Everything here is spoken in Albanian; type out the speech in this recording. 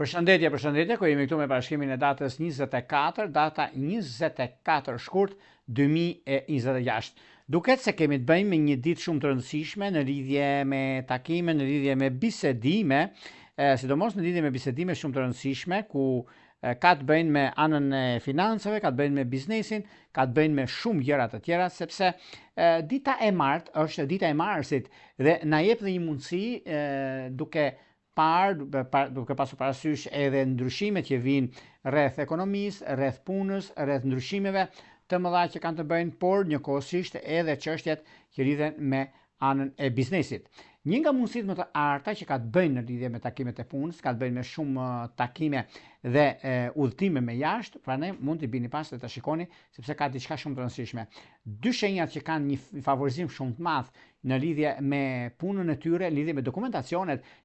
Përshëndetje, ku jemi këtu me parashkimin e datës 24, data 24 shkurt 2026. Duket se kemi të bëjmë me një ditë shumë të rëndësishme në lidhje me takime, në lidhje me bisedime, sidomos në lidhje me bisedime shumë të rëndësishme, ku ka të bëjnë me anën e financave, ka të bëjnë me biznesin, ka të bëjnë me shumë gjëra të tjera, sepse dita e martë është dita e Marsit dhe na jep dhe një mundësi duke pasur parasysh edhe ndryshimet që vinë rreth ekonomisë, rreth punës, rreth ndryshimeve të mëdha që kanë të bëjnë, por njëkohësisht edhe çështjet që lidhen me anën e biznesit. Një nga mundësitë më të arta që ka të bëjnë në lidhje me takimet e punës, ka të bëjnë me shumë takime dhe udhëtime me jashtë, pra ne mund t'i bini pas dhe të shikoni, sepse ka diçka shumë të rëndësishme. Dy shenjat që kanë një favorizim shumë të madh në lidhje me punën e tyre, në lidhje me dokumentacionet